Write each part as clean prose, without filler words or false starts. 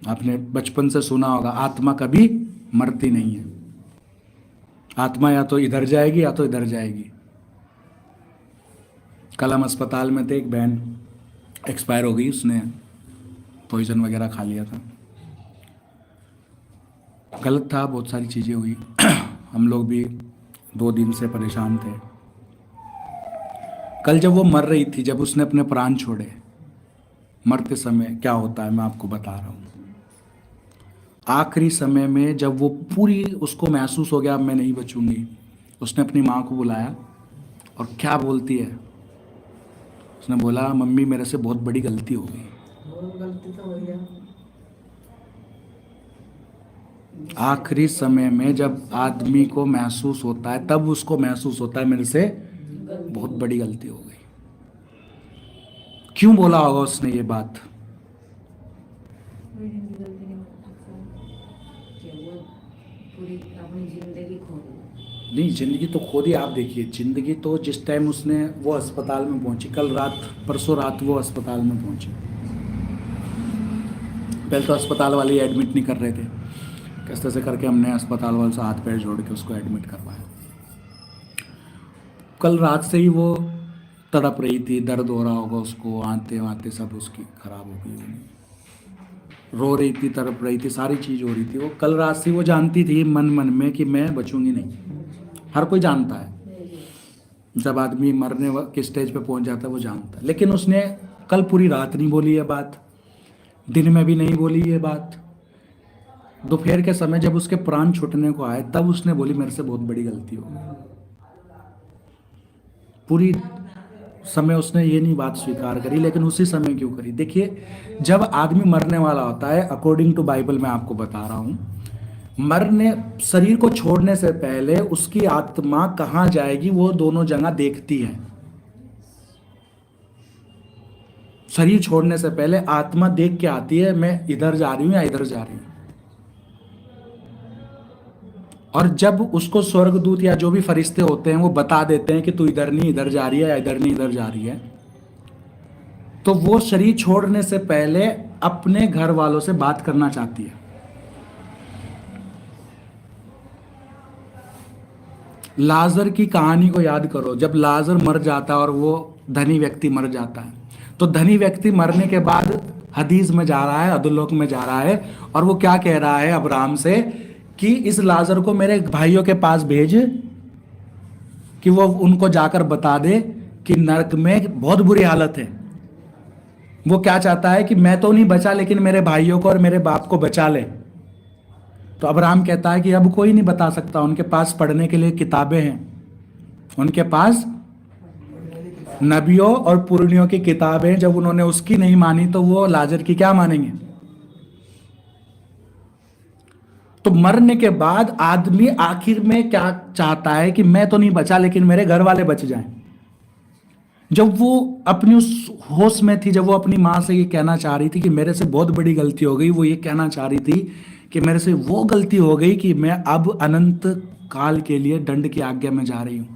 आपने बचपन से सुना होगा, आत्मा कभी मरती नहीं है। आत्मा या तो इधर जाएगी या तो इधर जाएगी। कल हम अस्पताल में थे, एक बहन एक्सपायर हो गई, उसने पॉइजन वगैरह खा लिया था। गलत था, बहुत सारी चीज़ें हुई। हम लोग भी 2 दिन से परेशान थे। कल जब वो मर रही थी, जब उसने अपने प्राण छोड़े, मरते समय क्या होता है मैं आपको बता रहा हूँ। आखिरी समय में जब वो पूरी उसको महसूस हो गया अब मैं नहीं बचूंगी, उसने अपनी माँ को बुलाया और क्या बोलती है, उसने बोला मम्मी मेरे से बहुत बड़ी गलती हो गई। गलती तो हो गया। आखिरी समय में जब आदमी को महसूस होता है, तब उसको महसूस होता है मेरे से बहुत बड़ी गलती हो गई। क्यों बोला होगा उसने ये बात? पूरी अपनी जिंदगी खो दी। नहीं, जिंदगी तो खो दी। आप देखिए, जिंदगी तो जिस टाइम उसने वो अस्पताल में पहुंची, कल रात परसों रात वो अस्पताल में पहुंची, पहले तो अस्पताल वाले एडमिट नहीं कर रहे थे, कैसे तैसे करके हमने अस्पताल वालों से हाथ पैर जोड़ के उसको एडमिट करवाया। कल रात से ही वो तड़प रही थी, दर्द हो रहा होगा उसको, आते आते सब उसकी खराब हो गई होगी, रो रही थी, तड़प रही थी, सारी चीज़ हो रही थी। वो कल रात से वो जानती थी मन मन में कि मैं बचूंगी नहीं। हर कोई जानता है, जब आदमी मरने के स्टेज पे पहुंच जाता है वो जानता है। लेकिन उसने कल पूरी रात नहीं बोली ये बात, दिन में भी नहीं बोली ये बात। दोपहर के समय जब उसके प्राण छूटने को आए, तब उसने बोली मेरे से बहुत बड़ी गलती हो गई। पूरी समय उसने ये नहीं बात स्वीकार करी, लेकिन उसी समय क्यों करी? देखिए, जब आदमी मरने वाला होता है, अकॉर्डिंग टू बाइबल मैं आपको बता रहा हूं, मरने शरीर को छोड़ने से पहले उसकी आत्मा कहां जाएगी वो दोनों जगह देखती है। शरीर छोड़ने से पहले आत्मा देख के आती है मैं इधर जा रही हूं या इधर जा रही हूं। और जब उसको स्वर्गदूत या जो भी फरिश्ते होते हैं वो बता देते हैं कि तू इधर नहीं इधर जा रही है या इधर नहीं इधर जा रही है, तो वो शरीर छोड़ने से पहले अपने घर वालों से बात करना चाहती है। लाजर की कहानी को याद करो, जब लाजर मर जाता है और वो धनी व्यक्ति मर जाता है, तो धनी व्यक्ति मरने के बाद हदीस में जा रहा है, अधोलोक में जा रहा है, और वो क्या कह रहा है अब्राहम से कि इस लाजर को मेरे भाइयों के पास भेज कि वो उनको जाकर बता दे कि नरक में बहुत बुरी हालत है। वो क्या चाहता है कि मैं तो नहीं बचा, लेकिन मेरे भाइयों को और मेरे बाप को बचा ले। तो अब्राहम कहता है कि अब कोई नहीं बता सकता, उनके पास पढ़ने के लिए किताबें हैं, उनके पास नबियों और पुरनियों की किताबें। जब उन्होंने उसकी नहीं मानी तो वो लाजर की क्या मानेंगे? तो मरने के बाद आदमी आखिर में क्या चाहता है कि मैं तो नहीं बचा, लेकिन मेरे घर वाले बच जाएं। जब वो अपनी उस होश में थी, जब वो अपनी माँ से ये कहना चाह रही थी कि मेरे से बहुत बड़ी गलती हो गई, वो ये कहना चाह रही थी कि मेरे से वो गलती हो गई कि मैं अब अनंत काल के लिए दंड की आज्ञा में जा रही हूं।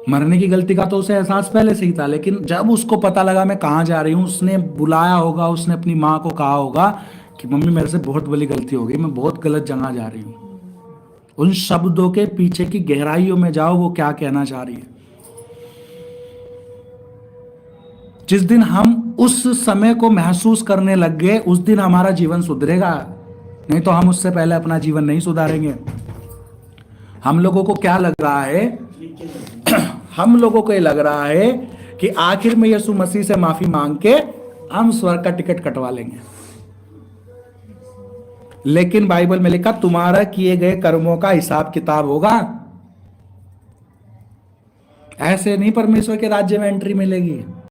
मरने की गलती का तो उसे एहसास पहले से ही था, लेकिन जब उसको पता लगा मैं कहाँ जा रही हूँ, उसने बुलाया होगा, उसने अपनी माँ को कहा होगा कि मम्मी मेरे से बहुत बड़ी गलती हो गई, मैं बहुत गलत जगह जा रही हूँ। उन शब्दों के पीछे की गहराइयों में जाओ, वो क्या कहना चाह रही है। जिस दिन हम उस समय को महसूस करने लग गए, उस दिन हमारा जीवन सुधरेगा, नहीं तो हम उससे पहले अपना जीवन नहीं सुधारेंगे। हम लोगों को क्या लग रहा है? हम लोगों को ये लग रहा है कि आखिर में यीशु मसीह से माफी मांग के हम स्वर्ग का टिकट कटवा लेंगे। लेकिन बाइबल में लिखा तुम्हारा किए गए कर्मों का हिसाब किताब होगा। ऐसे नहीं परमेश्वर के राज्य में एंट्री मिलेगी।